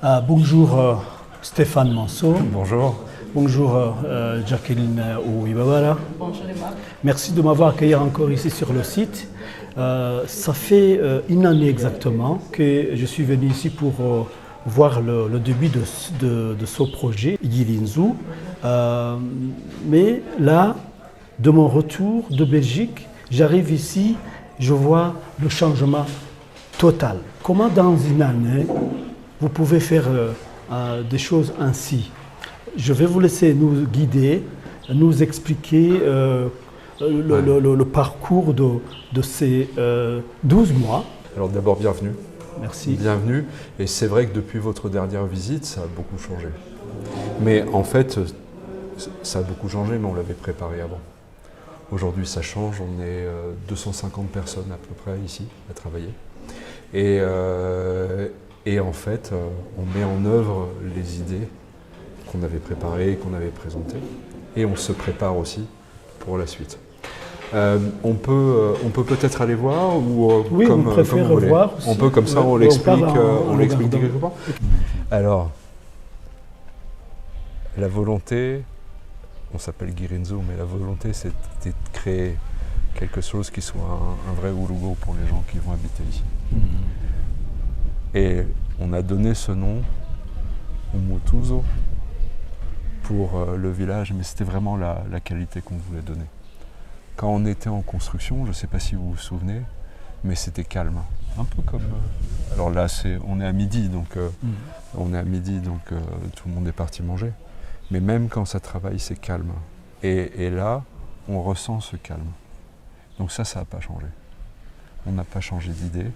Bonjour Stéphane Manso. Bonjour. Bonjour Jacqueline Ouibawara. Bonjour Emma. Merci de m'avoir accueilli encore ici sur le site. Ça fait une année exactement que je suis venu ici pour voir le début de ce projet, Gilinzu. Mais là, de mon retour de Belgique, j'arrive ici, je vois le changement total. Comment dans une année, vous pouvez faire des choses ainsi? Je vais vous laisser nous guider, nous expliquer le parcours de ces 12 mois. Alors d'abord, bienvenue. Merci. Bienvenue. Et c'est vrai que depuis votre dernière visite, ça a beaucoup changé. Mais en fait, ça a beaucoup changé, mais on l'avait préparé avant. Aujourd'hui, ça change. On est 250 personnes à peu près ici à travailler. Et en fait, on met en œuvre les idées qu'on avait préparées, qu'on avait présentées. Et on se prépare aussi pour la suite. On peut peut-être aller voir ou oui, comme, on préfère comme vous voir. On peut comme ça, on l'explique quelque part. Alors, la volonté, on s'appelle Gilinzu, mais la volonté, c'était de créer quelque chose qui soit un vrai Urugo pour les gens qui vont habiter ici. Et on a donné ce nom, Umutuzo, pour le village, mais c'était vraiment la qualité qu'on voulait donner. Quand on était en construction, je ne sais pas si vous vous souvenez, mais c'était calme. Un peu comme... alors là, on est à midi, donc, tout le monde est parti manger. Mais même quand ça travaille, c'est calme. Et là, on ressent ce calme. Donc ça n'a pas changé. On n'a pas changé d'idée.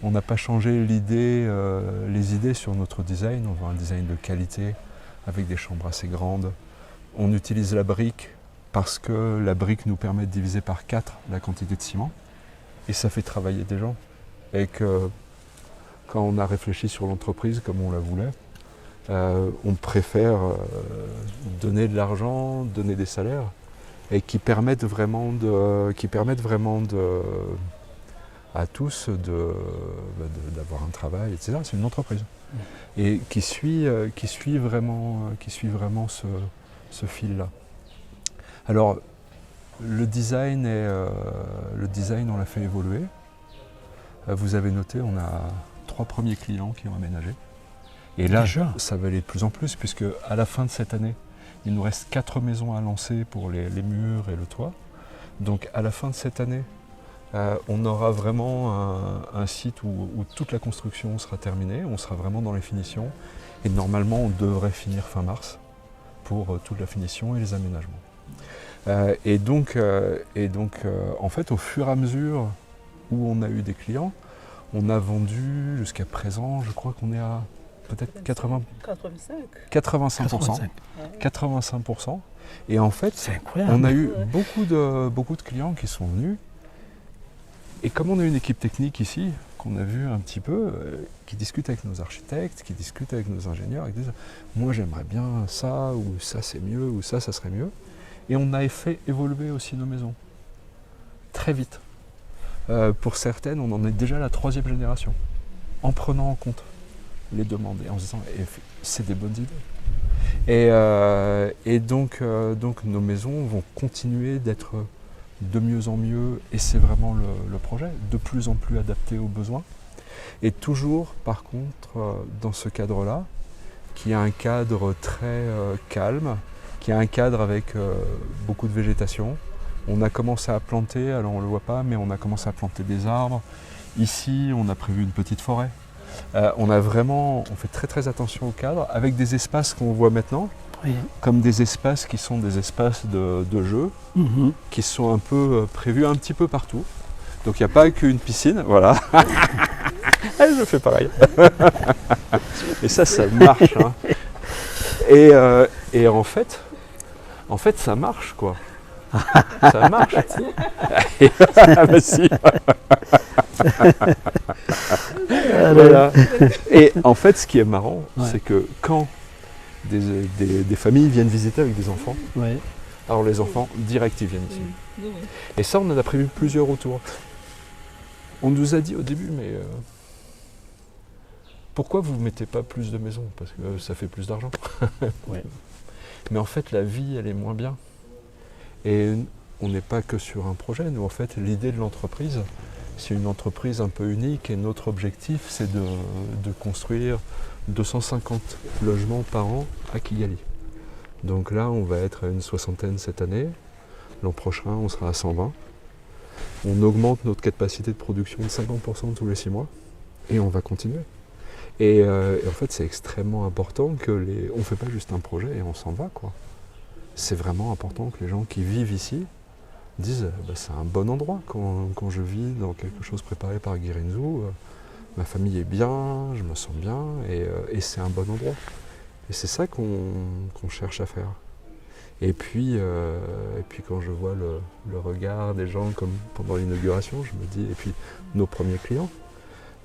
On n'a pas changé les idées sur notre design. On veut un design de qualité, avec des chambres assez grandes. On utilise la brique parce que la brique nous permet de diviser par 4 la quantité de ciment. Et ça fait travailler des gens. Et que quand on a réfléchi sur l'entreprise comme on la voulait, on préfère donner de l'argent, donner des salaires, et qui permettent vraiment à tous d'avoir un travail, etc. C'est une entreprise. Et qui suit vraiment ce fil-là. Alors, le design, on l'a fait évoluer. Vous avez noté, on a 3 premiers clients qui ont aménagé. Et là, ça va aller de plus en plus, puisque à la fin de cette année, il nous reste 4 maisons à lancer pour les murs et le toit. Donc à la fin de cette année, on aura vraiment un site où toute la construction sera terminée, on sera vraiment dans les finitions. Et normalement, on devrait finir fin mars pour toute la finition et les aménagements. Et donc, en fait, au fur et à mesure où on a eu des clients, on a vendu jusqu'à présent, je crois qu'on est à peut-être 85%. 85%. Et en fait, on a eu beaucoup de clients qui sont venus. Et comme on a une équipe technique ici, qu'on a vu un petit peu, qui discute avec nos architectes, qui discute avec nos ingénieurs, qui disent « moi j'aimerais bien ça, ou ça c'est mieux, ou ça serait mieux ». Et on a fait évoluer aussi nos maisons, très vite. Pour certaines, on en est déjà à la 3e génération, en prenant en compte les demandes et en se disant c'est des bonnes idées. Et donc nos maisons vont continuer d'être de mieux en mieux, et c'est vraiment le projet, de plus en plus adapté aux besoins. Et toujours, par contre, dans ce cadre-là, qui est un cadre très calme, qui est un cadre avec beaucoup de végétation. On a commencé à planter, alors on ne le voit pas, mais on a commencé à planter des arbres. Ici, on a prévu une petite forêt. On fait très très attention au cadre, avec des espaces qu'on voit maintenant, comme des espaces qui sont des espaces de jeu, qui sont un peu prévus un petit peu partout. Donc il n'y a pas qu'une piscine, voilà. Je fais pareil. Et ça marche. Hein. Et en fait, ça marche, quoi. Ça marche. Bah, si. Voilà. Et en fait, ce qui est marrant, c'est que quand des familles viennent visiter avec des enfants, alors les enfants, direct, ils viennent ici. Et ça, on en a prévu plusieurs autour. On nous a dit au début, mais pourquoi vous ne mettez pas plus de maisons? Parce que ça fait plus d'argent. Ouais. Mais en fait, la vie, elle est moins bien. Et on n'est pas que sur un projet. Nous, en fait, l'idée de l'entreprise, c'est une entreprise un peu unique et notre objectif, c'est de construire 250 logements par an à Kigali. Donc là, on va être à une 60aine cette année. L'an prochain, on sera à 120. On augmente notre capacité de production de 50% tous les 6 mois et on va continuer. Et en fait, c'est extrêmement important que on ne fait pas juste un projet et on s'en va, quoi. C'est vraiment important que les gens qui vivent ici disent c'est un bon endroit quand je vis dans quelque chose préparé par Guirinzou. Ma famille est bien, je me sens bien et c'est un bon endroit. Et c'est ça qu'on cherche à faire. Et puis quand je vois le regard des gens comme pendant l'inauguration, je me dis, et puis nos premiers clients,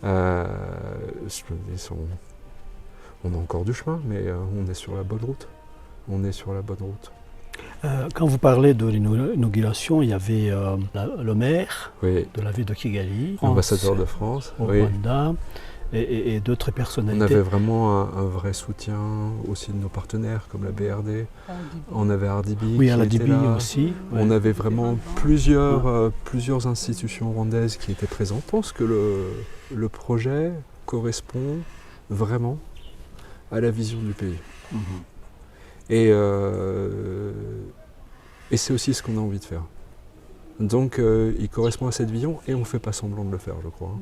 je me dis, on a encore du chemin, mais on est sur la bonne route. On est sur la bonne route. Quand vous parlez de l'inauguration, il y avait le maire Oui. de la ville de Kigali, L'ambassadeur de France, au oui. Rwanda, et d'autres personnalités. On avait vraiment un vrai soutien aussi de nos partenaires comme la BRD. On avait RDB Oui, qui à la était DB là. aussi. On avait vraiment plusieurs institutions rwandaises qui étaient présentes. Je pense que le projet correspond vraiment à la vision du pays. Et c'est aussi ce qu'on a envie de faire. Donc il correspond à cette vision et on ne fait pas semblant de le faire, je crois.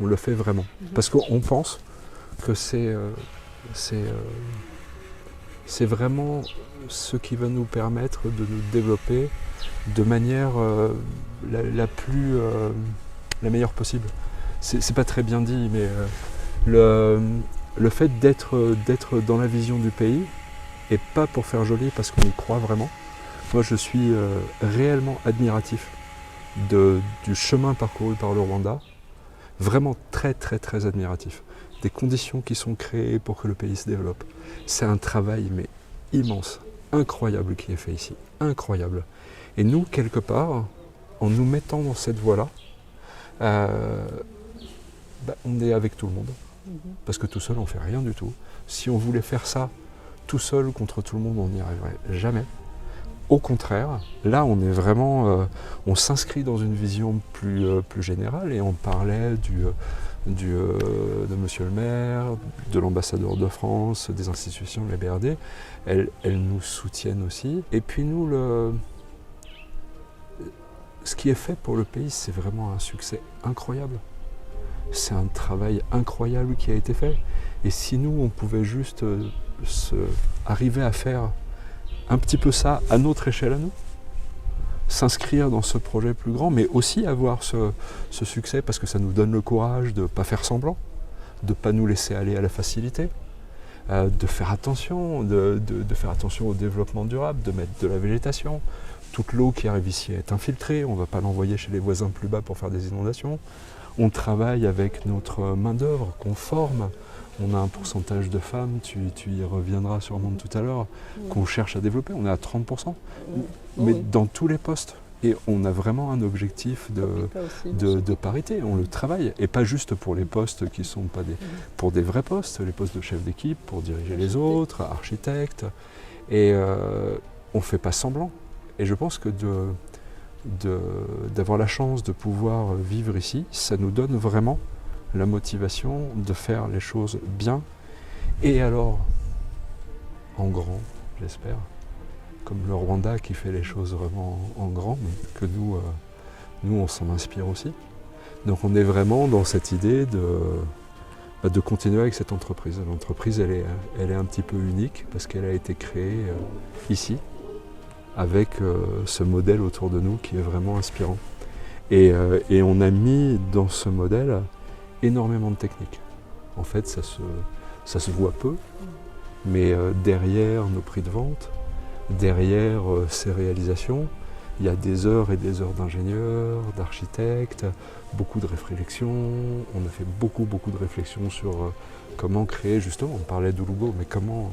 On le fait vraiment. Parce qu'on pense que c'est vraiment ce qui va nous permettre de nous développer de manière la meilleure possible. C'est pas très bien dit, mais le fait d'être dans la vision du pays, et pas pour faire joli parce qu'on y croit vraiment. Moi je suis réellement admiratif du chemin parcouru par le Rwanda, vraiment très très très admiratif. Des conditions qui sont créées pour que le pays se développe. C'est un travail mais immense, incroyable qui est fait ici, incroyable. Et nous, quelque part, en nous mettant dans cette voie-là, on est avec tout le monde. Parce que tout seul on ne fait rien du tout. Si on voulait faire ça tout seul contre tout le monde, on n'y arriverait jamais. Au contraire, là on est vraiment, on s'inscrit dans une vision plus générale et on parlait de Monsieur le maire, de l'ambassadeur de France, des institutions de la BRD. Elles nous soutiennent aussi. Et puis nous, ce qui est fait pour le pays, c'est vraiment un succès incroyable. C'est un travail incroyable qui a été fait. Et si nous, on pouvait juste arriver à faire un petit peu ça à notre échelle à nous, s'inscrire dans ce projet plus grand, mais aussi avoir ce succès parce que ça nous donne le courage de ne pas faire semblant, de ne pas nous laisser aller à la facilité, de faire attention, de faire attention au développement durable, de mettre de la végétation. Toute l'eau qui arrive ici est infiltrée, on ne va pas l'envoyer chez les voisins plus bas pour faire des inondations. On travaille avec notre main-d'œuvre qu'on forme. On a un pourcentage de femmes, tu y reviendras sûrement tout à l'heure, qu'on cherche à développer. On est à 30%, mais dans tous les postes. Et on a vraiment un objectif de parité. On le travaille. Et pas juste pour les postes qui ne sont pas pour des vrais postes, les postes de chef d'équipe, pour diriger les autres, architectes. Et on ne fait pas semblant. Et je pense que d'avoir la chance de pouvoir vivre ici, ça nous donne vraiment la motivation de faire les choses bien, et alors en grand, j'espère, comme le Rwanda qui fait les choses vraiment en grand, mais que nous on s'en inspire aussi. Donc on est vraiment dans cette idée de continuer avec cette entreprise. L'entreprise, elle est un petit peu unique parce qu'elle a été créée ici, avec ce modèle autour de nous qui est vraiment inspirant. Et on a mis dans ce modèle énormément de techniques. En fait, ça se voit peu, mais derrière nos prix de vente, derrière ces réalisations, il y a des heures et des heures d'ingénieurs, d'architectes, beaucoup de réflexions. On a fait beaucoup de réflexions sur comment créer, justement, on parlait d'Ulugo, mais comment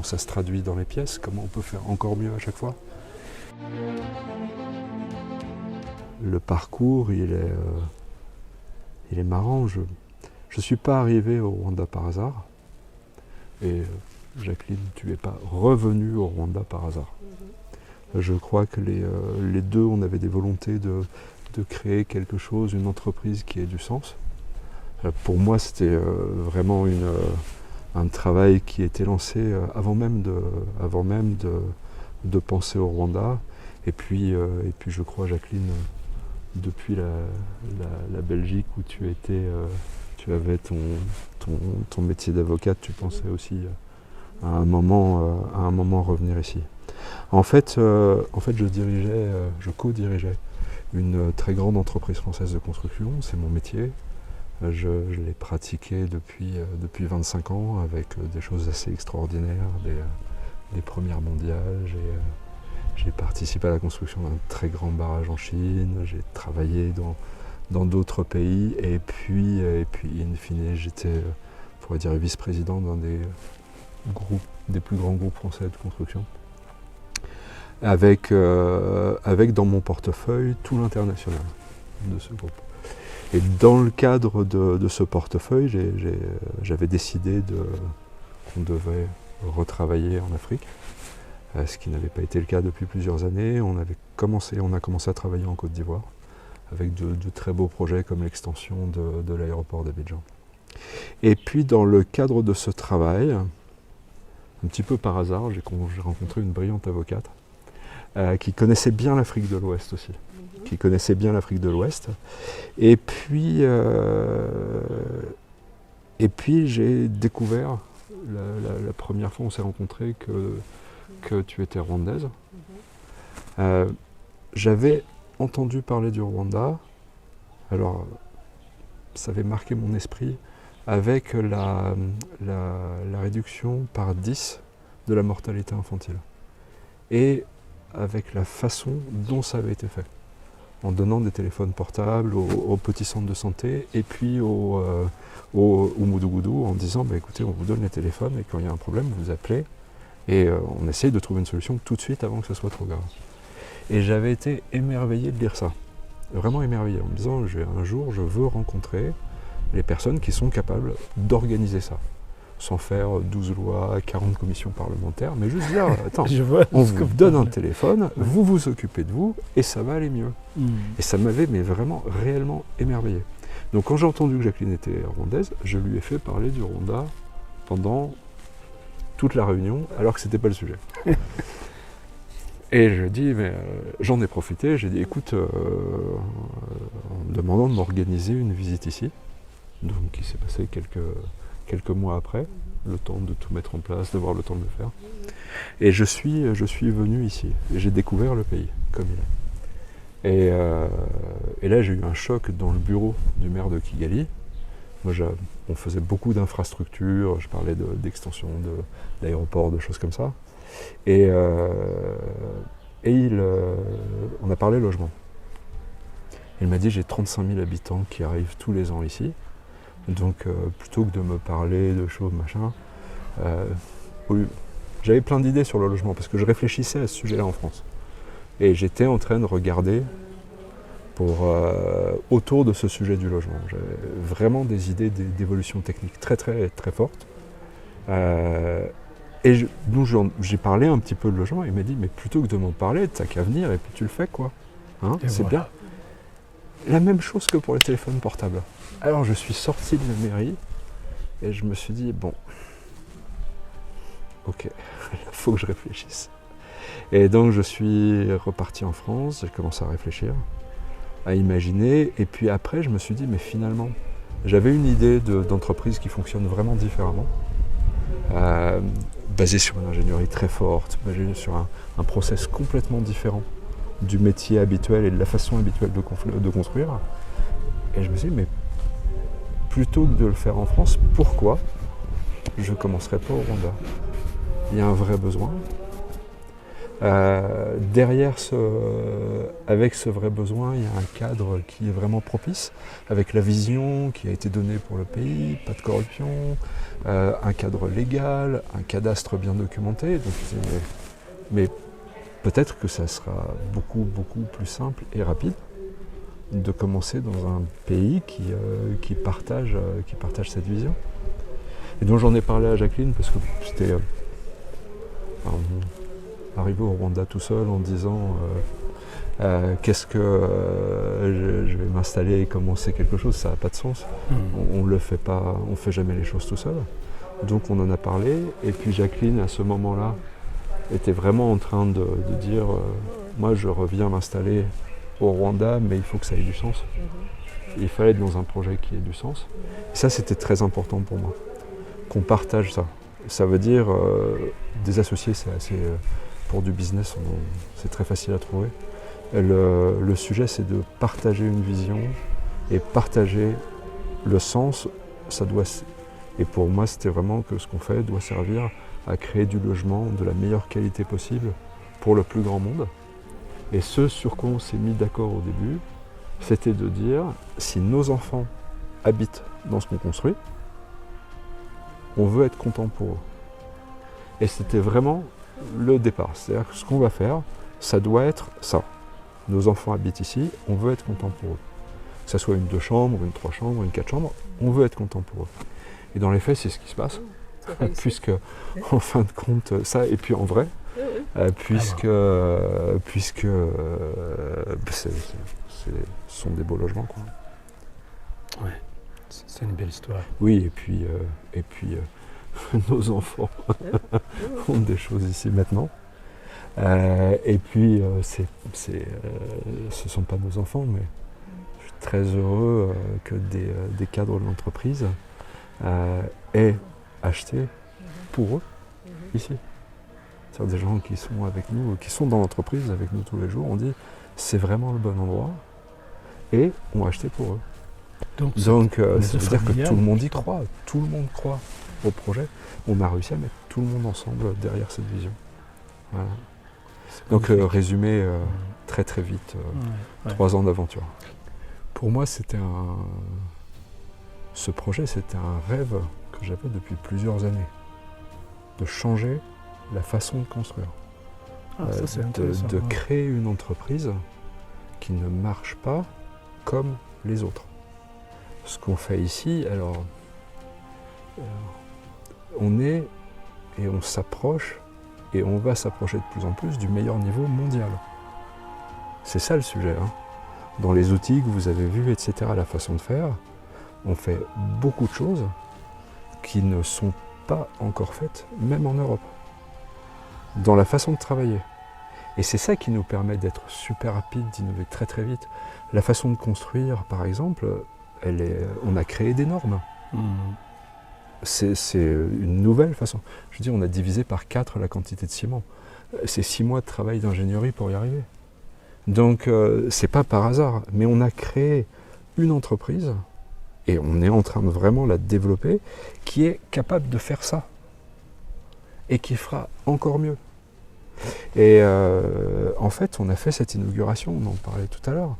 ça se traduit dans les pièces, comment on peut faire encore mieux à chaque fois. Le parcours, il est marrant. Je je ne suis pas arrivé au Rwanda par hasard. Et Jacqueline, tu n'es pas revenue au Rwanda par hasard. Je crois que les deux, on avait des volontés de créer quelque chose, une entreprise qui ait du sens. Pour moi, c'était vraiment un travail qui était lancé avant même de penser au Rwanda. Et puis je crois, Jacqueline, depuis la Belgique où tu étais, tu avais ton métier d'avocate, tu pensais aussi à un moment revenir ici. En fait, je co-dirigeais une très grande entreprise française de construction, c'est mon métier. Je l'ai pratiqué depuis 25 ans avec des choses assez extraordinaires, des premières mondiales. J'ai participé à la construction d'un très grand barrage en Chine, j'ai travaillé dans d'autres pays et puis in fine j'étais, on pourrait dire, vice-président d'un des plus grands groupes français de construction. Avec dans mon portefeuille tout l'international de ce groupe. Et dans le cadre de ce portefeuille, j'avais décidé qu'on devait retravailler en Afrique, ce qui n'avait pas été le cas depuis plusieurs années. On a commencé à travailler en Côte d'Ivoire, avec de très beaux projets comme l'extension de l'aéroport d'Abidjan. Et puis dans le cadre de ce travail, un petit peu par hasard, j'ai rencontré une brillante avocate qui connaissait bien l'Afrique de l'Ouest aussi. Et puis j'ai découvert, la première fois où on s'est rencontrés, que tu étais rwandaise. J'avais entendu parler du Rwanda, alors ça avait marqué mon esprit avec la réduction par 10 de la mortalité infantile. Et avec la façon dont ça avait été fait, en donnant des téléphones portables aux petits centres de santé et puis au Moudougoudu en disant écoutez, on vous donne les téléphones et quand il y a un problème, vous appelez et on essaye de trouver une solution tout de suite avant que ce soit trop grave. Et j'avais été émerveillé de lire ça, vraiment émerveillé, en me disant un jour je veux rencontrer les personnes qui sont capables d'organiser ça, sans faire 12 lois, 40 commissions parlementaires, mais juste dire, attends, on vous donne un téléphone, vous vous occupez de vous, et ça va aller mieux. Et ça m'avait vraiment réellement émerveillé. Donc quand j'ai entendu que Jacqueline était rwandaise, je lui ai fait parler du Rwanda pendant toute la réunion, alors que c'était pas le sujet. Et je dis, j'en ai profité, j'ai dit, écoute, en me demandant de m'organiser une visite ici, donc il s'est passé quelques mois après, le temps de tout mettre en place, d'avoir le temps de le faire. Et je suis venu ici, et j'ai découvert le pays, comme il est. Et là, j'ai eu un choc dans le bureau du maire de Kigali. Moi, on faisait beaucoup d'infrastructures, je parlais d'extension de l'aéroport, de choses comme ça. Et on a parlé logement. Il m'a dit, j'ai 35 000 habitants qui arrivent tous les ans ici. Donc plutôt que de me parler de choses, machin, j'avais plein d'idées sur le logement parce que je réfléchissais à ce sujet-là en France. Et j'étais en train de regarder autour de ce sujet du logement. J'avais vraiment des idées d'évolution technique très très très fortes. Et donc j'ai parlé un petit peu de logement et il m'a dit, mais plutôt que de m'en parler, t'as qu'à venir et puis tu le fais quoi. Hein, c'est voilà. Bien. La même chose que pour les téléphones portables. Alors je suis sorti de la mairie et je me suis dit, bon, ok, il faut que je réfléchisse. Et donc je suis reparti en France, j'ai commencé à réfléchir, à imaginer, et puis après je me suis dit, mais finalement, j'avais une idée d'entreprise qui fonctionne vraiment différemment, basée sur une ingénierie très forte, basée sur un process complètement différent du métier habituel et de la façon habituelle de construire. Et je me suis dit, mais plutôt que de le faire en France, pourquoi je ne commencerai pas au Rwanda? Il y a un vrai besoin. Avec ce vrai besoin, il y a un cadre qui est vraiment propice, avec la vision qui a été donnée pour le pays, pas de corruption, un cadre légal, un cadastre bien documenté. Donc, mais peut-être que ça sera beaucoup, beaucoup plus simple et rapide de commencer dans un pays qui partage cette vision. Et donc j'en ai parlé à Jacqueline parce que c'était arrivé au Rwanda tout seul en disant qu'est-ce que je vais m'installer et commencer quelque chose, ça n'a pas de sens. On le fait pas, on fait jamais les choses tout seul. Donc on en a parlé et puis Jacqueline à ce moment-là était vraiment en train de dire moi je reviens m'installer au Rwanda mais il faut que ça ait du sens. Il fallait être dans un projet qui ait du sens. Et ça c'était très important pour moi, qu'on partage ça. Ça veut dire des associés c'est assez pour du business c'est très facile à trouver. Le sujet c'est de partager une vision et partager le sens, ça doit. Et pour moi, c'était vraiment que ce qu'on fait doit servir à créer du logement de la meilleure qualité possible pour le plus grand monde. Et ce sur quoi on s'est mis d'accord au début, c'était de dire, si nos enfants habitent dans ce qu'on construit, on veut être content pour eux. Et c'était vraiment le départ. C'est-à-dire que ce qu'on va faire, ça doit être ça. Nos enfants habitent ici, on veut être content pour eux. Que ce soit une 2 chambres, une 3 chambres, une 4 chambres, on veut être content pour eux. Et dans les faits, c'est ce qui se passe, puisque en fin de compte, ça, et puis en vrai, puisque ce sont des beaux logements, quoi. Ouais, c'est une belle histoire. Oui, et puis nos enfants ont des choses ici maintenant. Et puis, ce ne sont pas nos enfants, mais je suis très heureux que des cadres de l'entreprise aient acheté pour eux ici. C'est-à-dire des gens qui sont avec nous, qui sont dans l'entreprise avec nous tous les jours, on dit c'est vraiment le bon endroit et ont acheté pour eux. Donc ça veut dire que tout le monde y croit, tout le monde croit au projet. On a réussi à mettre tout le monde ensemble derrière cette vision. Voilà. Donc résumé très très vite, 3 ans d'aventure. Pour moi ce projet c'était un rêve que j'avais depuis plusieurs années, de changer la façon de construire, de créer une entreprise qui ne marche pas comme les autres. Ce qu'on fait ici, alors on est et on s'approche et on va s'approcher de plus en plus du meilleur niveau mondial. C'est ça le sujet, hein. Dans les outils que vous avez vus, etc., la façon de faire, on fait beaucoup de choses qui ne sont pas encore faites, même en Europe, dans la façon de travailler. Et c'est ça qui nous permet d'être super rapide, d'innover très très vite. La façon de construire, par exemple, on a créé des normes. C'est une nouvelle façon. Je veux dire, on a divisé par 4 la quantité de ciment. C'est 6 mois de travail d'ingénierie pour y arriver. Donc, c'est pas par hasard, mais on a créé une entreprise, et on est en train de vraiment la développer, qui est capable de faire ça, et qui fera encore mieux. Et en fait, on a fait cette inauguration, on en parlait tout à l'heure,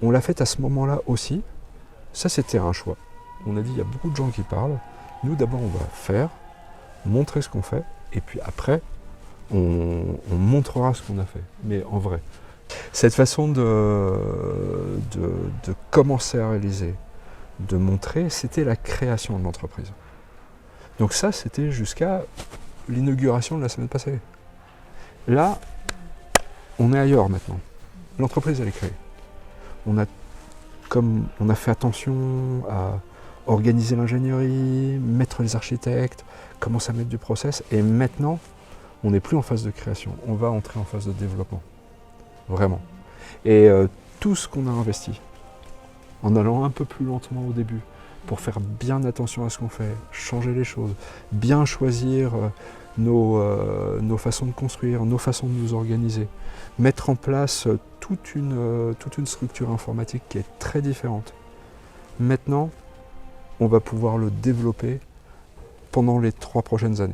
on l'a faite à ce moment-là aussi. Ça, c'était un choix. On a dit, il y a beaucoup de gens qui parlent. Nous, d'abord, on va faire, montrer ce qu'on fait, et puis après, on montrera ce qu'on a fait, mais en vrai. Cette façon de commencer à réaliser, de montrer, c'était la création de l'entreprise. Donc ça, c'était jusqu'à l'inauguration de la semaine passée. Là, on est ailleurs maintenant. L'entreprise, elle est créée. On a fait attention à organiser l'ingénierie, mettre les architectes, commencer à mettre du process, et maintenant, on n'est plus en phase de création, on va entrer en phase de développement. Vraiment. Et tout ce qu'on a investi, en allant un peu plus lentement au début, pour faire bien attention à ce qu'on fait, changer les choses, bien choisir nos façons de construire, nos façons de nous organiser, mettre en place toute une structure informatique qui est très différente. Maintenant, on va pouvoir le développer pendant les 3 prochaines années.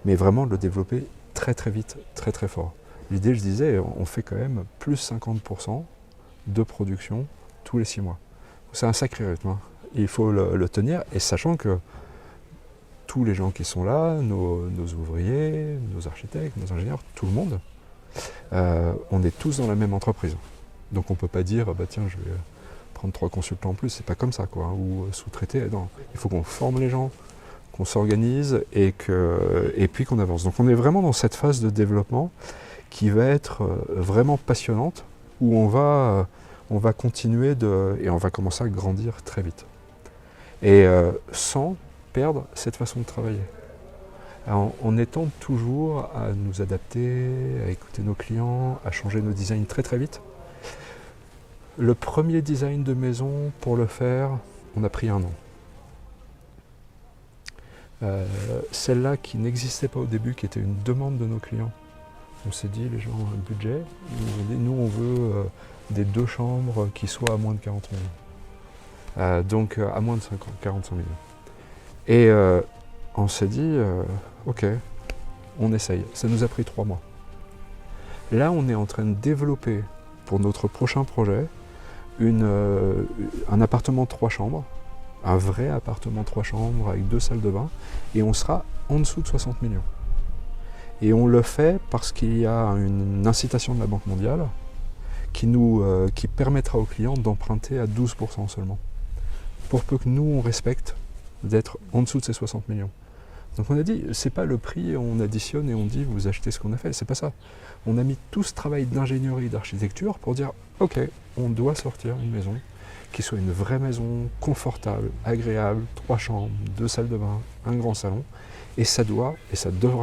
Mais vraiment le développer très très vite, très très fort. L'idée, je disais, on fait quand même plus 50% de production tous les 6 mois. C'est un sacré rythme, hein. Il faut le tenir, et sachant que tous les gens qui sont là, nos ouvriers, nos architectes, nos ingénieurs, tout le monde, on est tous dans la même entreprise. Donc on ne peut pas dire, bah tiens, je vais prendre 3 consultants en plus, c'est pas comme ça, quoi, ou sous-traiter. Non, il faut qu'on forme les gens, qu'on s'organise et puis qu'on avance. Donc on est vraiment dans cette phase de développement qui va être vraiment passionnante, où on va continuer et on va commencer à grandir très vite. Et sans perdre cette façon de travailler. En étant toujours à nous adapter, à écouter nos clients, à changer nos designs très très vite. Le premier design de maison, pour le faire, on a pris 1 an. Celle-là qui n'existait pas au début, qui était une demande de nos clients. On s'est dit, les gens ont un budget, ils nous ont dit, nous on veut des 2 chambres qui soient à moins de 40 millions. Donc à moins de 45 millions. Et on s'est dit, ok, on essaye. Ça nous a pris 3 mois. Là, on est en train de développer pour notre prochain projet un appartement 3 chambres, un vrai appartement 3 chambres avec 2 salles de bain, et on sera en dessous de 60 millions. Et on le fait parce qu'il y a une incitation de la Banque mondiale qui permettra aux clients d'emprunter à 12% seulement. Pour peu que nous, on respecte d'être en dessous de ces 60 millions. Donc on a dit, c'est pas le prix, on additionne et on dit, vous achetez ce qu'on a fait, c'est pas ça. On a mis tout ce travail d'ingénierie, d'architecture pour dire, ok, on doit sortir une maison qui soit une vraie maison, confortable, agréable, 3 chambres, 2 salles de bain, un grand salon, et ça devra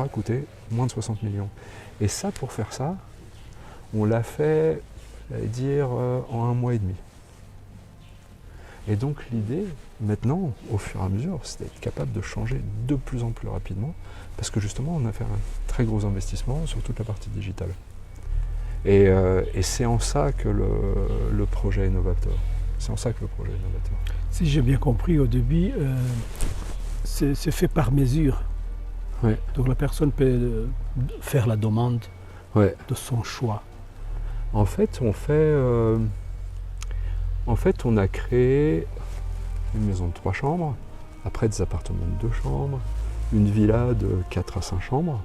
coûter moins de 60 millions. Et ça, pour faire ça, on l'a fait, j'allais dire, en 1 mois et demi. Et donc l'idée, maintenant, au fur et à mesure, c'est d'être capable de changer de plus en plus rapidement, parce que justement, on a fait un très gros investissement sur toute la partie digitale. Et c'est en ça que le projet est novateur. C'est en ça que le projet est novateur. Si j'ai bien compris, au début, c'est fait par mesure. Ouais. Donc la personne peut faire la demande de son choix. En fait, on a créé une maison de 3 chambres, après des appartements de 2 chambres, une villa de 4 à 5 chambres.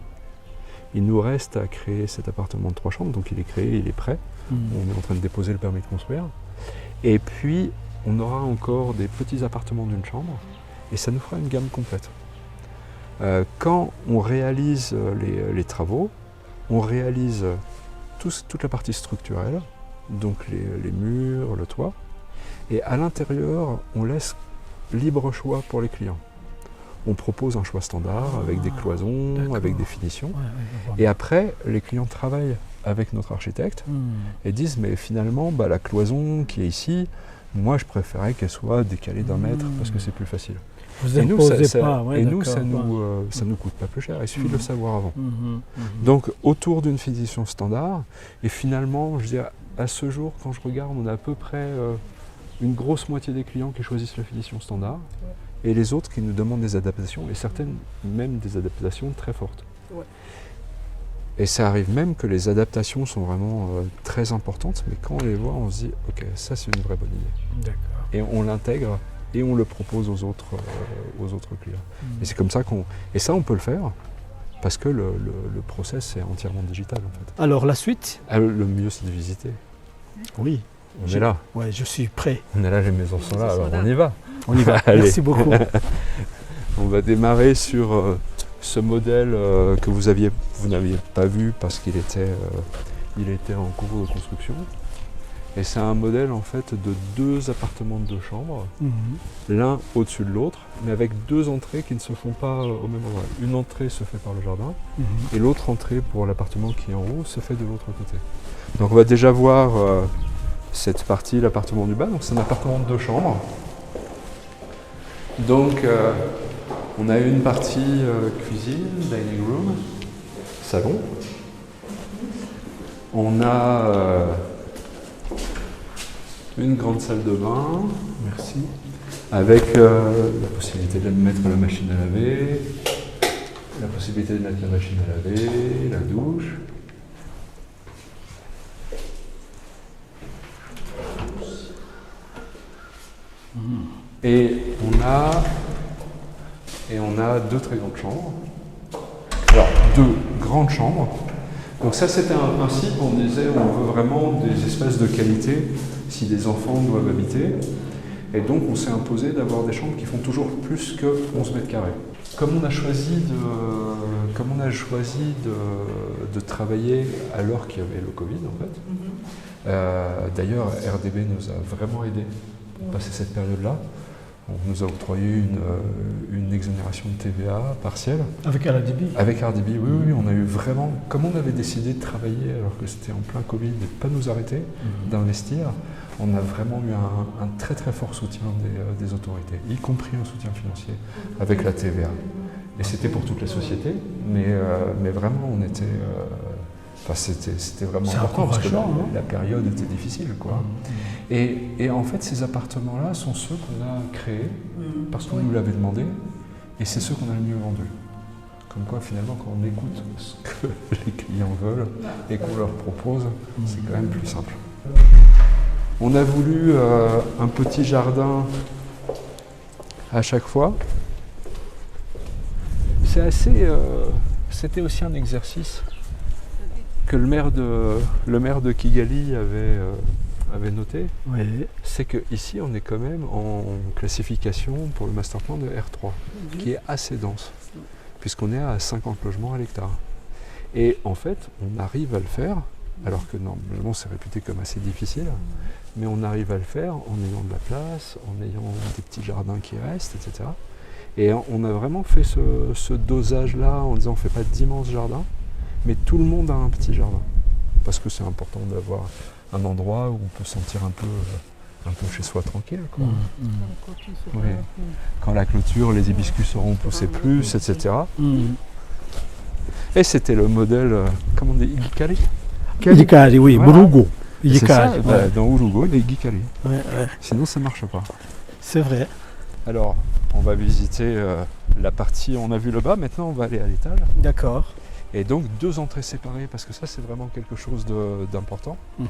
Il nous reste à créer cet appartement de 3 chambres, donc il est créé, il est prêt. On est en train de déposer le permis de construire. Et puis, on aura encore des petits appartements d'1 chambre, et ça nous fera une gamme complète. Quand on réalise les travaux, on réalise toute la partie structurelle, donc les murs, le toit, et à l'intérieur, on laisse libre choix pour les clients. On propose un choix standard avec des cloisons, avec des finitions. Et après, les clients travaillent avec notre architecte et disent, mais finalement, la cloison qui est ici, moi je préférais qu'elle soit décalée d'1 mètre parce que c'est plus facile. Vous imposez pas, ça nous coûte pas plus cher, il suffit de le savoir avant. Donc autour d'une finition standard, et finalement, je dirais, à ce jour, quand je regarde, on a à peu près une grosse moitié des clients qui choisissent la finition standard, et les autres qui nous demandent des adaptations, et certaines même des adaptations très fortes. Ouais. Et ça arrive même que les adaptations sont vraiment très importantes, mais quand on les voit, on se dit, ok, ça c'est une vraie bonne idée. D'accord. Et on l'intègre et on le propose aux autres clients. Et c'est comme ça Et ça, on peut le faire parce que le process est entièrement digital en fait. Alors la suite ? Le mieux, c'est de visiter. Oui. On est là. Ouais, je suis prêt. On est là, les maisons sont là, alors on y va. On y va. Merci beaucoup. On va démarrer sur ce modèle que vous n'aviez pas vu parce qu'il était en cours de construction. Et c'est un modèle en fait de 2 appartements de 2 chambres, l'un au-dessus de l'autre, mais avec 2 entrées qui ne se font pas au même endroit. Une entrée se fait par le jardin, et l'autre entrée pour l'appartement qui est en haut se fait de l'autre côté. Donc on va déjà voir cette partie, l'appartement du bas. Donc c'est un appartement de 2 chambres. Donc on a une partie cuisine, dining room, salon. On a une grande salle de bain, merci, avec la possibilité de mettre la machine à laver, la possibilité de mettre la machine à laver, la douche. Et on a 2 très grandes chambres. Alors, 2 grandes chambres, Donc ça c'était un principe, on disait on veut vraiment des espaces de qualité si des enfants doivent habiter. Et donc on s'est imposé d'avoir des chambres qui font toujours plus que 11 mètres carrés. Comme on a choisi de travailler alors qu'il y avait le Covid en fait, d'ailleurs RDB nous a vraiment aidé pour passer cette période-là. On nous a octroyé une exonération de TVA partielle. Avec RDB? Avec RDB, oui, on a eu vraiment, comme on avait décidé de travailler alors que c'était en plein Covid, et de ne pas nous arrêter, d'investir, on a vraiment eu un très très fort soutien des autorités, y compris un soutien financier avec la TVA. Et c'était pour toute la société, mais vraiment on était... c'était vraiment important parce que la période était difficile, quoi. Et en fait, ces appartements-là sont ceux qu'on a créés parce qu'on nous l'avait demandé, et c'est ceux qu'on a le mieux vendus. Comme quoi, finalement, quand on écoute ce que les clients veulent et qu'on leur propose, c'est quand même plus simple. On a voulu un petit jardin à chaque fois. C'était aussi un exercice que le maire de Kigali avait noté, c'est qu'ici on est quand même en classification pour le master plan de R3, qui est assez dense, puisqu'on est à 50 logements à l'hectare. Et en fait, on arrive à le faire, alors que normalement c'est réputé comme assez difficile, mais on arrive à le faire en ayant de la place, en ayant des petits jardins qui restent, etc. Et on a vraiment fait ce dosage-là en disant on ne fait pas d'immenses jardins, mais tout le monde a un petit jardin, parce que c'est important d'avoir un endroit où on peut se sentir un peu chez soi tranquille, quoi. Oui. Quand la clôture, les hibiscus seront poussés plus, etc. Et c'était le modèle, comment on dit, Igikari? Igikari, oui, voilà. Urugo. C'est ça, dans Urugo, il y a Igikari. Sinon ça ne marche pas. C'est vrai. Alors, on va visiter la partie, on a vu le bas, maintenant on va aller à l'étage. D'accord. Et donc 2 entrées séparées, parce que ça c'est vraiment quelque chose d'important. Donc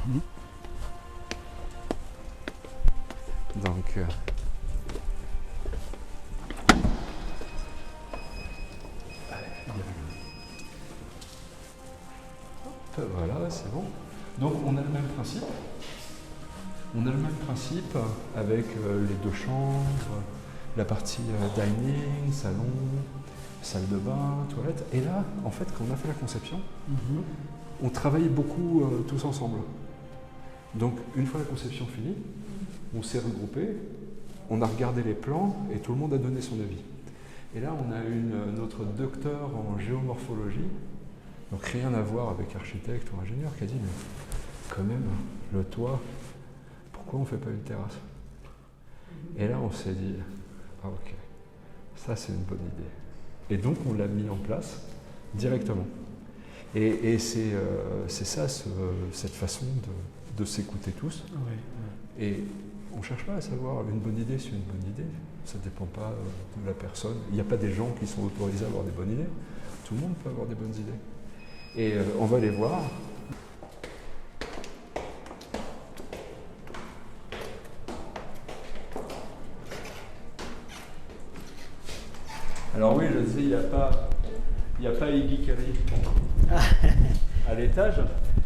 voilà, c'est bon. Donc on a le même principe. On a le même principe avec les 2 chambres, la partie dining, salon, salle de bain, toilette. Et là, en fait, quand on a fait la conception, on travaillait beaucoup tous ensemble. Donc, une fois la conception finie, on s'est regroupés, on a regardé les plans et tout le monde a donné son avis. Et là, on a notre docteur en géomorphologie, donc rien à voir avec architecte ou ingénieur, qui a dit mais quand même, le toit, pourquoi on ne fait pas une terrasse? Et là, on s'est dit, ah ok, ça c'est une bonne idée. Et donc on l'a mis en place directement. Et c'est ça, cette façon de s'écouter tous. Et on ne cherche pas à savoir une bonne idée, c'est une bonne idée. Ça ne dépend pas de la personne. Il n'y a pas des gens qui sont autorisés à avoir des bonnes idées. Tout le monde peut avoir des bonnes idées. Et on va les voir. Alors oui, je sais, il n'y a pas Igikari à l'étage.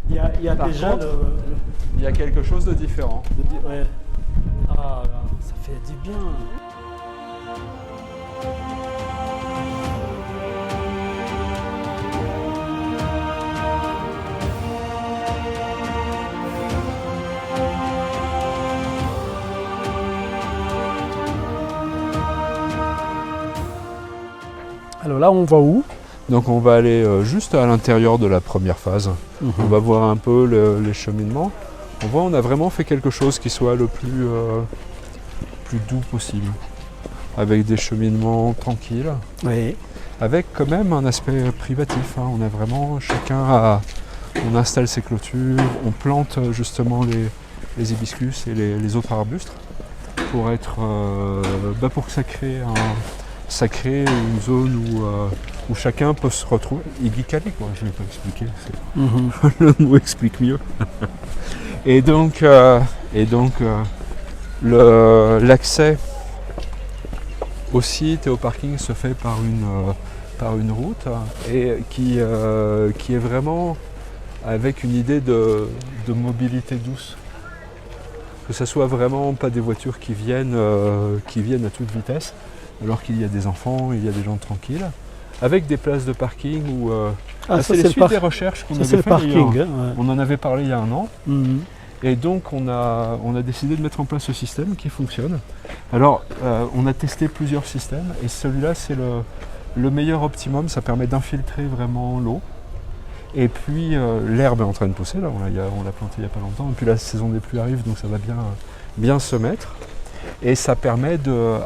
Il y a Par déjà contre, il y a quelque chose de différent. Ouais. Ah, ça fait du bien. Alors là, on va où? Donc on va aller juste à l'intérieur de la première phase. On va voir un peu les cheminements. On voit on a vraiment fait quelque chose qui soit le plus doux possible. Avec des cheminements tranquilles. Oui. Avec quand même un aspect privatif. Hein. On a vraiment on installe ses clôtures, on plante justement les hibiscus et les autres arbustes pour pour que ça crée une zone où chacun peut se retrouver. Igikari, quoi, je ne vais pas expliquer. Le mot explique mieux. Et donc l'accès au site et au parking se fait par une route et qui est vraiment avec une idée de mobilité douce. Que ce soit vraiment pas des voitures qui viennent à toute vitesse, alors qu'il y a des enfants, il y a des gens tranquilles, avec des places de parking où c'est les suites des recherches qu'on avait fait. Parking, on en avait parlé il y a un an. Et donc on a décidé de mettre en place ce système qui fonctionne. Alors on a testé plusieurs systèmes et celui-là c'est le meilleur optimum, ça permet d'infiltrer vraiment l'eau. Et puis l'herbe est en train de pousser, là, on l'a planté il n'y a pas longtemps, et puis la saison des pluies arrive, donc ça va bien se mettre. Et ça permet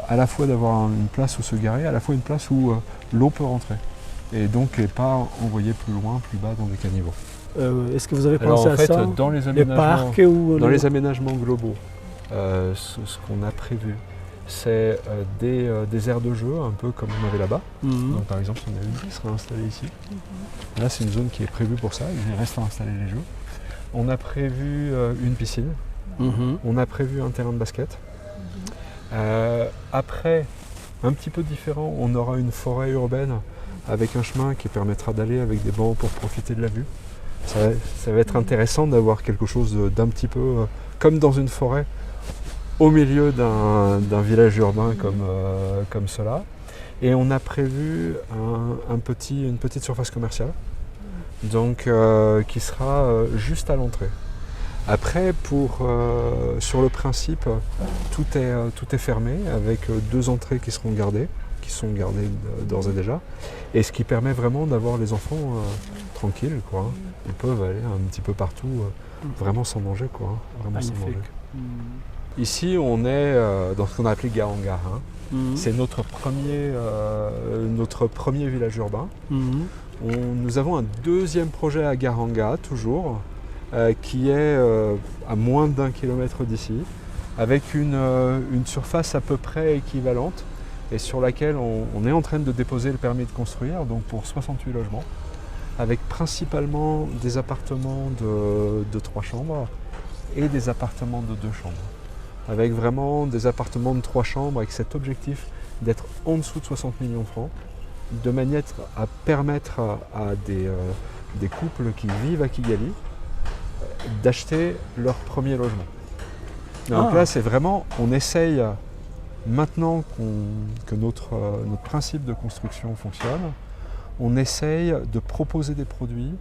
à la fois d'avoir une place où se garer, à la fois une place où l'eau peut rentrer. Et donc n'est pas envoyée plus loin, plus bas dans des caniveaux. Est-ce que vous avez pensé à ça dans les aménagements globaux, ce qu'on a prévu, c'est des aires de jeu, un peu comme on avait là-bas. Donc, par exemple, il y en a une qui sera installée ici. Là, c'est une zone qui est prévue pour ça. Il reste à installer les jeux. On a prévu une piscine. On a prévu un terrain de basket. Après, un petit peu différent, on aura une forêt urbaine avec un chemin qui permettra d'aller avec des bancs pour profiter de la vue. Ça va être intéressant d'avoir quelque chose d'un petit peu comme dans une forêt, au milieu d'un village urbain comme cela. Et on a prévu une petite surface commerciale, donc qui sera juste à l'entrée. Après, sur le principe, tout est fermé avec 2 entrées qui sont gardées d'ores et déjà, et ce qui permet vraiment d'avoir les enfants tranquilles, quoi. Ils peuvent aller un petit peu partout, vraiment sans danger, quoi. Vraiment sans danger. Ici, on est dans ce qu'on a appelé Garanga. C'est notre premier village urbain. Nous avons un deuxième projet à Garanga, toujours, qui est à moins d'1 kilomètre d'ici, avec une surface à peu près équivalente, et sur laquelle on est en train de déposer le permis de construire, donc pour 68 logements, avec principalement des appartements de 3 chambres et des appartements de 2 chambres. Avec vraiment des appartements de 3 chambres avec cet objectif d'être en dessous de 60 millions de francs, de manière à permettre à des couples qui vivent à Kigali d'acheter leur premier logement. Donc là, c'est vraiment, on essaye, maintenant que notre principe de construction fonctionne, on essaye de proposer des produits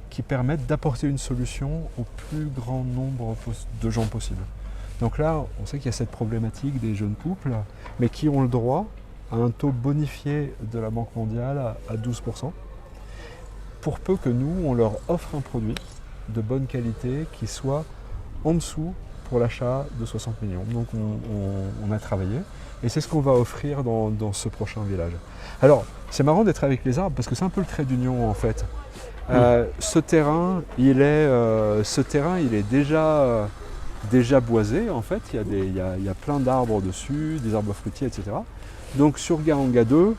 qui permettent d'apporter une solution au plus grand nombre de gens possible. Donc là, on sait qu'il y a cette problématique des jeunes couples, mais qui ont le droit à un taux bonifié de la Banque mondiale à 12%, pour peu que nous, on leur offre un produit de bonne qualité qui soit en dessous pour l'achat de 60 millions. Donc on a travaillé, et c'est ce qu'on va offrir dans ce prochain village. Alors, c'est marrant d'être avec les arbres, parce que c'est un peu le trait d'union, en fait. Ce terrain, il est déjà boisé, en fait. Il y a plein d'arbres dessus, des arbres fruitiers, etc. Donc sur Garanga 2,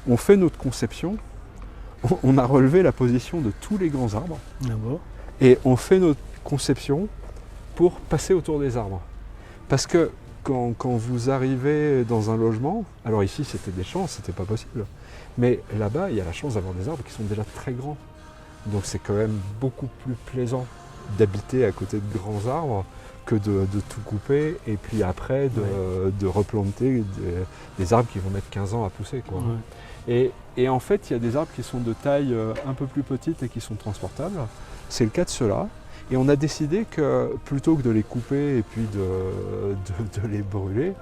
on fait notre conception, on a relevé la position de tous les grands arbres, et on fait notre conception pour passer autour des arbres. Parce que quand vous arrivez dans un logement, alors ici c'était des champs, c'était pas possible, mais là-bas il y a la chance d'avoir des arbres qui sont déjà très grands. Donc c'est quand même beaucoup plus plaisant d'habiter à côté de grands arbres que de tout couper et puis après de replanter des arbres qui vont mettre 15 ans à pousser, quoi. Et en fait, il y a des arbres qui sont de taille un peu plus petite et qui sont transportables. C'est le cas de ceux-là. Et on a décidé que plutôt que de les couper et puis de les brûler,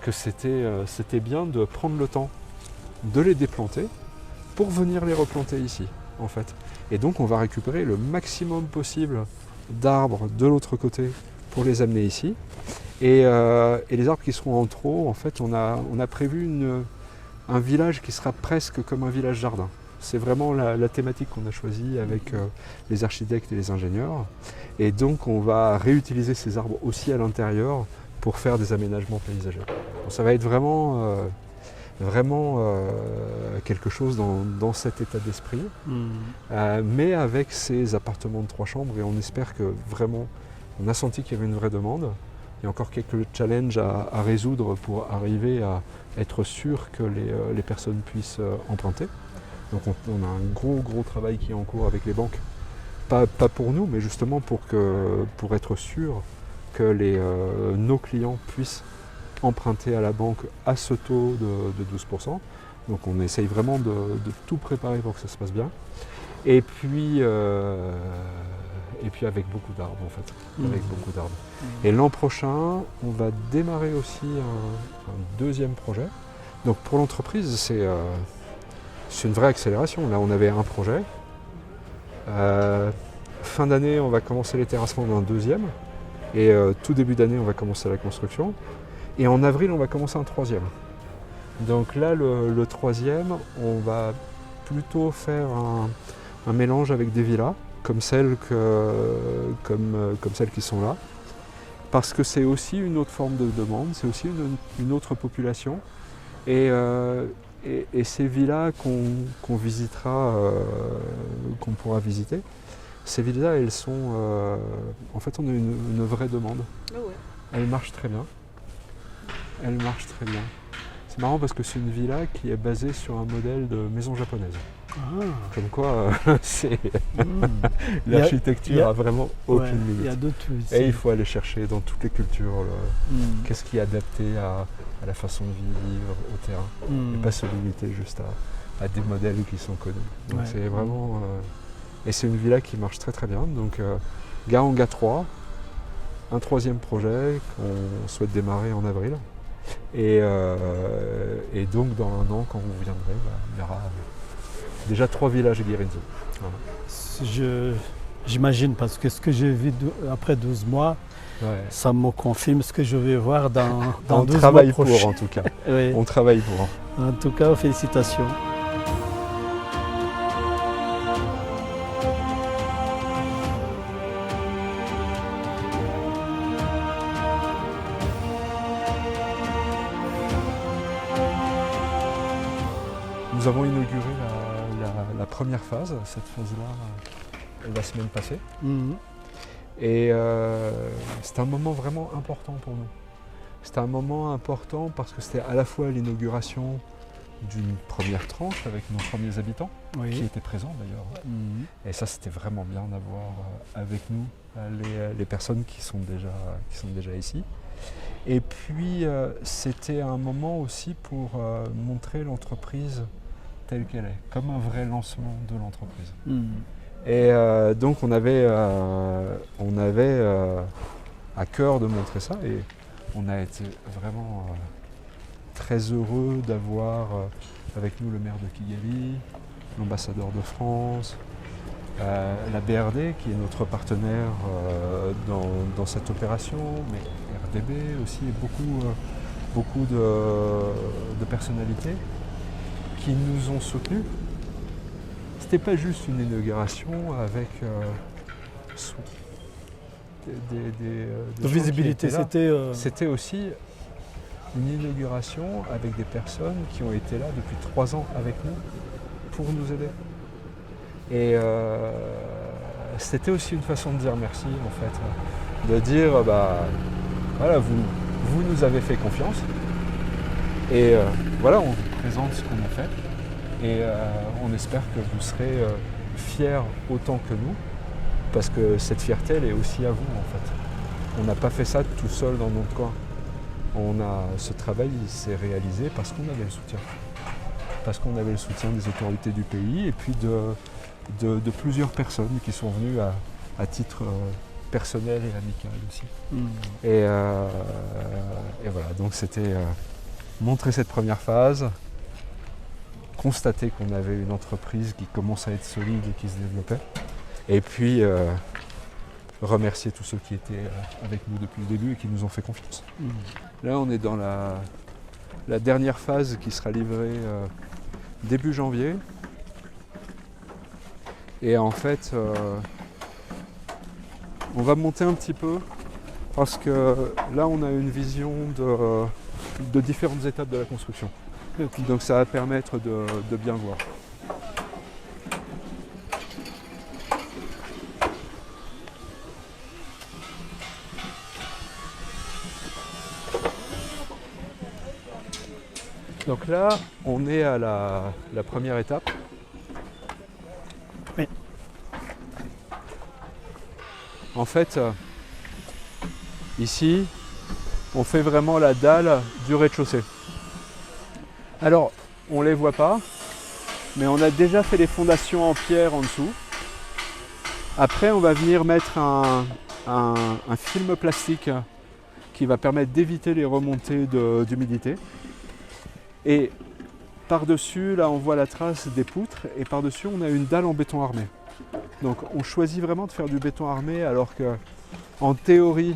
que c'était bien de prendre le temps de les déplanter pour venir les replanter ici, en fait. Et donc on va récupérer le maximum possible d'arbres de l'autre côté pour les amener ici. Et les arbres qui seront en trop, en fait, on a prévu un village qui sera presque comme un village jardin. C'est vraiment la thématique qu'on a choisie avec les architectes et les ingénieurs. Et donc on va réutiliser ces arbres aussi à l'intérieur pour faire des aménagements paysagers. Donc, ça va être vraiment quelque chose dans cet état d'esprit, mais avec ces appartements de 3 chambres, et on espère que vraiment, on a senti qu'il y avait une vraie demande. Il y a encore quelques challenges à résoudre pour arriver à être sûr que les personnes puissent emprunter. Donc on a un gros travail qui est en cours avec les banques Pas pour nous, mais justement pour être sûr que nos clients puissent emprunter à la banque à ce taux de 12%. Donc on essaye vraiment de tout préparer pour que ça se passe bien. Et puis avec beaucoup d'arbres en fait. Avec beaucoup d'arbres. Et l'an prochain, on va démarrer aussi un deuxième projet. Donc pour l'entreprise, c'est une vraie accélération. Là, on avait un projet. Fin d'année, on va commencer les terrassements d'un deuxième. Et tout début d'année, on va commencer la construction. Et en avril, on va commencer un troisième. Donc là, le troisième, on va plutôt faire un mélange avec des villas, comme celles qui sont là. Parce que c'est aussi une autre forme de demande, c'est aussi une autre population. Et ces villas qu'on visitera, qu'on pourra visiter, ces villas, elles sont... en fait, on a une vraie demande. Oh ouais. Elles marchent très bien. Elles marchent très bien. C'est marrant parce que c'est une villa qui est basée sur un modèle de maison japonaise. Ah. Comme quoi, l'architecture a vraiment aucune limite. Il y a d'autres et il faut aller chercher dans toutes les cultures qu'est-ce qui est adapté à la façon de vivre, au terrain. Et pas se limiter juste à des modèles qui sont connus. Donc c'est vraiment... et c'est une villa qui marche très très bien. Donc Garanga 3, un troisième projet qu'on souhaite démarrer en avril. Et donc dans un an, quand vous viendrez, il y aura déjà 3 villages à Guérinzo. Voilà. J'imagine, parce que ce que j'ai vu après 12 mois, ça me confirme ce que je vais voir dans 12 mois prochains. On travaille pour en tout cas. On travaille pour. En tout cas, félicitations. Nous avons inauguré la première phase. Cette phase-là, la semaine passée. Et c'était un moment vraiment important pour nous. C'était un moment important parce que c'était à la fois l'inauguration d'une première tranche avec nos premiers habitants, qui étaient présents d'ailleurs. Et ça, c'était vraiment bien d'avoir avec nous les personnes qui sont déjà ici. Et puis, c'était un moment aussi pour montrer l'entreprise telle qu'elle est, comme un vrai lancement de l'entreprise. Et donc on avait à cœur de montrer ça et on a été vraiment très heureux d'avoir avec nous le maire de Kigali, l'ambassadeur de France, la BRD qui est notre partenaire dans cette opération, mais RDB aussi et beaucoup de personnalités qui nous ont soutenus. C'était pas juste une inauguration avec de visibilité, c'était aussi une inauguration avec des personnes qui ont été là depuis 3 ans avec nous pour nous aider. Et c'était aussi une façon de dire merci en fait, de dire voilà, vous nous avez fait confiance et voilà, on vous présente ce qu'on a fait. Et on espère que vous serez fiers autant que nous, parce que cette fierté, elle est aussi à vous en fait. On n'a pas fait ça tout seul dans notre coin. Ce travail s'est réalisé parce qu'on avait le soutien. Parce qu'on avait le soutien des autorités du pays et puis de plusieurs personnes qui sont venues à titre personnel et amical aussi. Et voilà, donc c'était montrer cette première phase, constater qu'on avait une entreprise qui commence à être solide et qui se développait. Et puis remercier tous ceux qui étaient avec nous depuis le début et qui nous ont fait confiance. Là, on est dans la dernière phase qui sera livrée début janvier. Et en fait, on va monter un petit peu parce que là, on a une vision de différentes étapes de la construction. Donc ça va permettre de bien voir. Donc là, on est à la première étape. Oui. En fait, ici, on fait vraiment la dalle du rez-de-chaussée. Alors, on ne les voit pas, mais on a déjà fait les fondations en pierre en dessous. Après, on va venir mettre un film plastique qui va permettre d'éviter les remontées d'humidité. Et par-dessus, là, on voit la trace des poutres, et par-dessus, on a une dalle en béton armé. Donc, on choisit vraiment de faire du béton armé, alors que, en théorie,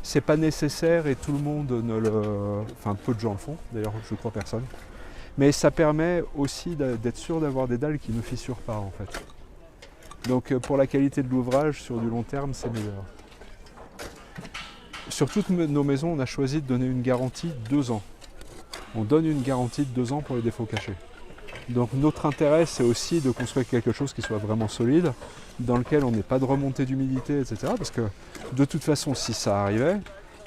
c'est pas nécessaire et tout le monde ne le... Enfin, peu de gens le font, d'ailleurs, je crois personne. Mais ça permet aussi d'être sûr d'avoir des dalles qui ne fissurent pas, en fait. Donc, pour la qualité de l'ouvrage, sur du long terme, c'est meilleur. Sur toutes nos maisons, on a choisi de donner une garantie 2 ans. On donne une garantie de 2 ans pour les défauts cachés. Donc notre intérêt, c'est aussi de construire quelque chose qui soit vraiment solide, dans lequel on n'ait pas de remontée d'humidité, etc. Parce que de toute façon, si ça arrivait,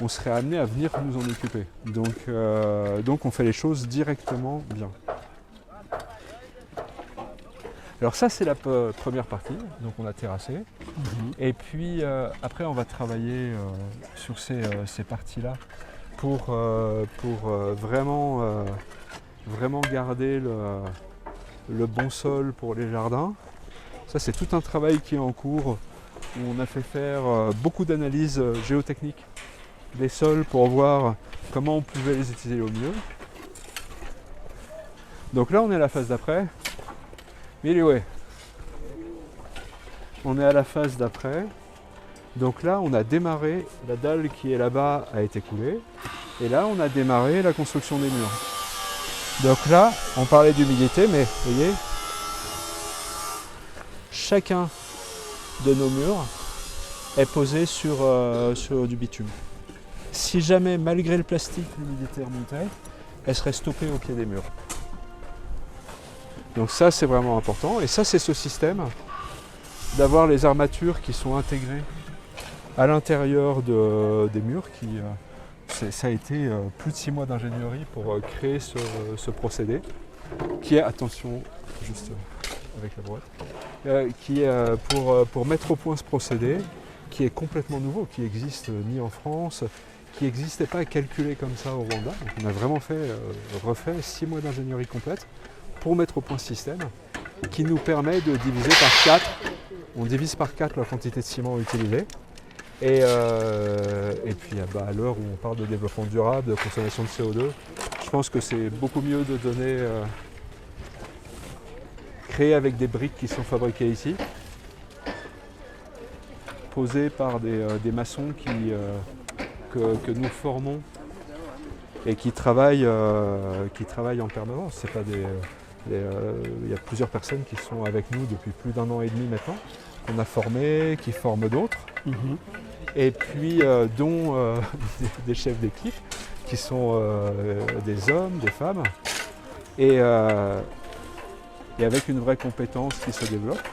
on serait amené à venir nous en occuper. Donc on fait les choses directement bien. Alors ça, c'est la première partie, donc on a terrassé. Et puis après, on va travailler sur ces parties-là pour vraiment garder le bon sol pour les jardins. Ça, c'est tout un travail qui est en cours, où on a fait faire beaucoup d'analyses géotechniques des sols pour voir comment on pouvait les utiliser au mieux. Donc là, on est à la phase d'après. Anyway, on est à la phase d'après. Donc là, on a démarré, la dalle qui est là-bas a été coulée. Et là, on a démarré la construction des murs. Donc là, on parlait d'humidité, mais vous voyez, chacun de nos murs est posé sur du bitume. Si jamais, malgré le plastique, l'humidité remontait, elle serait stoppée au pied des murs. Donc ça, c'est vraiment important. Et ça, c'est ce système d'avoir les armatures qui sont intégrées à l'intérieur des murs. Ça a été plus de 6 mois d'ingénierie pour créer ce procédé, qui est, attention, juste avec la boîte, qui est pour mettre au point ce procédé, qui est complètement nouveau, qui n'existe ni en France, qui n'existait pas calculé comme ça au Rwanda. Donc on a vraiment refait 6 mois d'ingénierie complète pour mettre au point ce système qui nous permet de diviser par 4. On divise par 4 la quantité de ciment utilisée. Et puis à l'heure où on parle de développement durable, de consommation de CO2, je pense que c'est beaucoup mieux de donner, créer avec des briques qui sont fabriquées ici, posées par des maçons que nous formons et qui travaillent en permanence. C'est pas il y a plusieurs personnes qui sont avec nous depuis plus d'1 an et demi maintenant, qu'on a formés, qui forment d'autres. Et puis dont des chefs d'équipe qui sont des hommes, des femmes, et avec une vraie compétence qui se développe,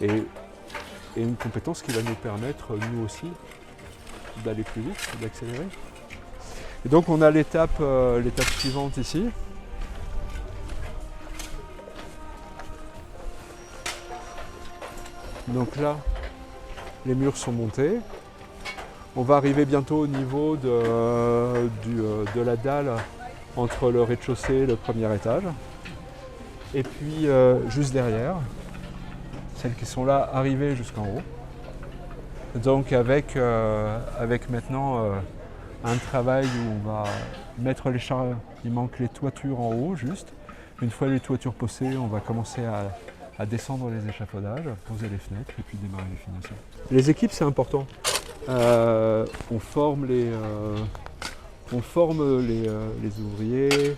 et une compétence qui va nous permettre, nous aussi, d'aller plus vite, d'accélérer. Et donc on a l'étape suivante ici. Donc là, les murs sont montés. On va arriver bientôt au niveau de la dalle entre le rez-de-chaussée et le premier étage. Et puis juste derrière, celles qui sont là, arrivées jusqu'en haut. Donc avec maintenant un travail où on va mettre les chars, il manque les toitures en haut juste. Une fois les toitures posées, on va commencer à descendre les échafaudages, poser les fenêtres et puis démarrer les finitions. Les équipes, c'est important. On forme les ouvriers,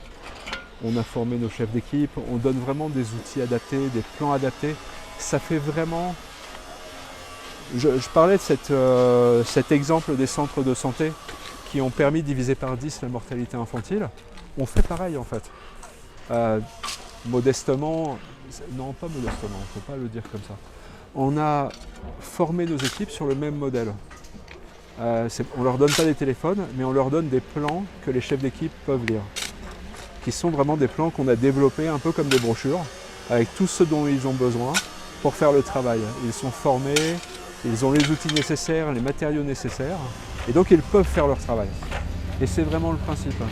on a formé nos chefs d'équipe, on donne vraiment des outils adaptés, des plans adaptés. Ça fait vraiment... Je parlais de cet exemple des centres de santé qui ont permis de diviser par 10 la mortalité infantile. On fait pareil en fait. Modestement, non pas modestement, il ne faut pas le dire comme ça. On a formé nos équipes sur le même modèle. On ne leur donne pas des téléphones, mais on leur donne des plans que les chefs d'équipe peuvent lire. Qui sont vraiment des plans qu'on a développés un peu comme des brochures, avec tout ce dont ils ont besoin pour faire le travail. Ils sont formés, ils ont les outils nécessaires, les matériaux nécessaires, et donc ils peuvent faire leur travail. Et c'est vraiment le principe.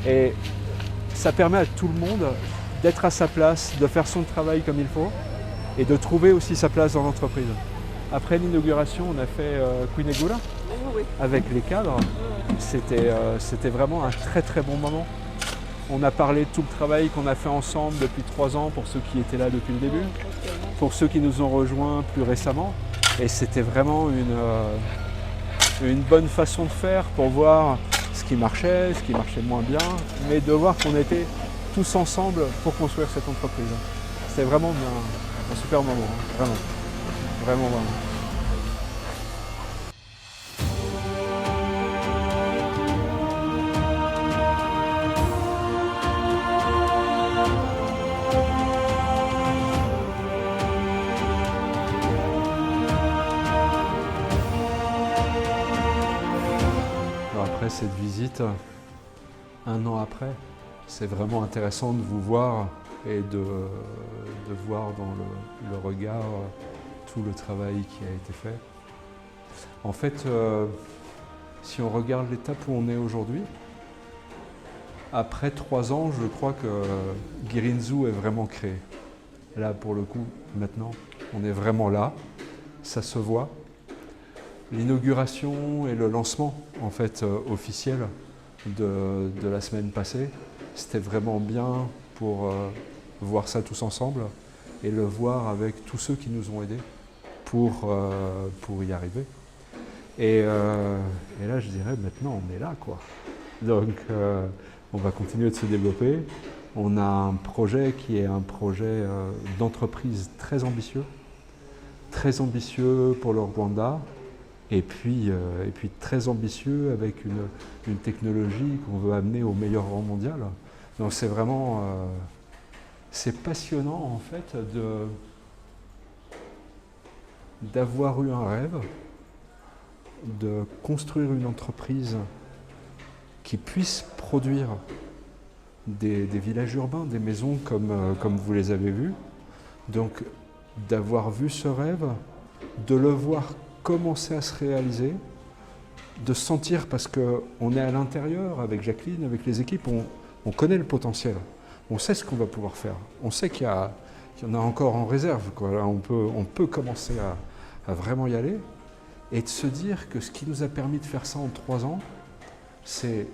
Et ça permet à tout le monde d'être à sa place, de faire son travail comme il faut, et de trouver aussi sa place dans l'entreprise. Après l'inauguration, on a fait Quinegura avec les cadres. C'était vraiment un très très bon moment. On a parlé de tout le travail qu'on a fait ensemble depuis 3 ans pour ceux qui étaient là depuis le début, pour ceux qui nous ont rejoints plus récemment. Et c'était vraiment une bonne façon de faire pour voir ce qui marchait moins bien, mais de voir qu'on était tous ensemble pour construire cette entreprise. C'était vraiment un super moment, hein, vraiment, vraiment, vraiment. Après cette visite, 1 an après, c'est vraiment intéressant de vous voir et de voir dans le regard tout le travail qui a été fait. En fait, si on regarde l'étape où on est aujourd'hui, après 3 ans, je crois que Guirinzou est vraiment créé. Là, pour le coup, maintenant, on est vraiment là, ça se voit. L'inauguration et le lancement en fait officiel de la semaine passée, c'était vraiment bien pour voir ça tous ensemble et le voir avec tous ceux qui nous ont aidés pour y arriver. Et là, je dirais maintenant, on est là, quoi. Donc, on va continuer de se développer. On a un projet qui est un projet d'entreprise très ambitieux pour le Rwanda. Et puis très ambitieux avec une technologie qu'on veut amener au meilleur rang mondial. Donc c'est vraiment c'est passionnant en fait d'avoir eu un rêve, de construire une entreprise qui puisse produire des villages urbains, des maisons comme vous les avez vus. Donc d'avoir vu ce rêve, de le voir commencer à se réaliser, de sentir, parce qu'on est à l'intérieur avec Jacqueline, avec les équipes, on connaît le potentiel, on sait ce qu'on va pouvoir faire, on sait qu'il y en a encore en réserve, quoi. Là, on peut commencer à vraiment y aller, et de se dire que ce qui nous a permis de faire ça en 3 ans, c'est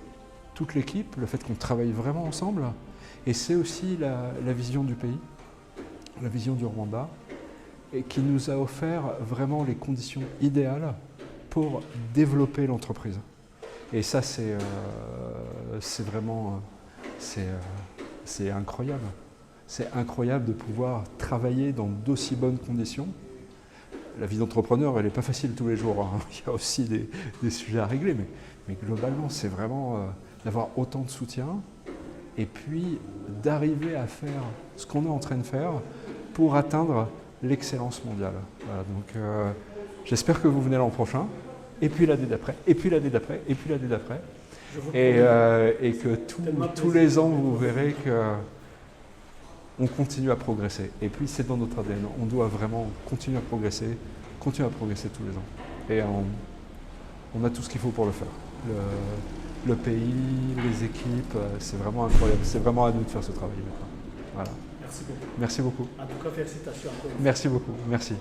toute l'équipe, le fait qu'on travaille vraiment ensemble, et c'est aussi la vision du pays, la vision du Rwanda, et qui nous a offert vraiment les conditions idéales pour développer l'entreprise. Et ça, c'est vraiment c'est incroyable. C'est incroyable de pouvoir travailler dans d'aussi bonnes conditions. La vie d'entrepreneur, elle n'est pas facile tous les jours, hein. Il y a aussi des sujets à régler, mais globalement, c'est vraiment d'avoir autant de soutien et puis d'arriver à faire ce qu'on est en train de faire pour atteindre l'excellence mondiale. Voilà, donc j'espère que vous venez l'an prochain, et puis l'année d'après, et puis l'année d'après, et puis l'année d'après, et que tous les ans vous verrez qu'on continue à progresser. Et puis c'est dans notre ADN, on doit vraiment continuer à progresser tous les ans. Et on a tout ce qu'il faut pour le faire. Le pays, les équipes, c'est vraiment incroyable. C'est vraiment à nous de faire ce travail maintenant. Voilà. Merci beaucoup. Merci beaucoup. En tout cas, félicitations encore. Merci beaucoup. Merci.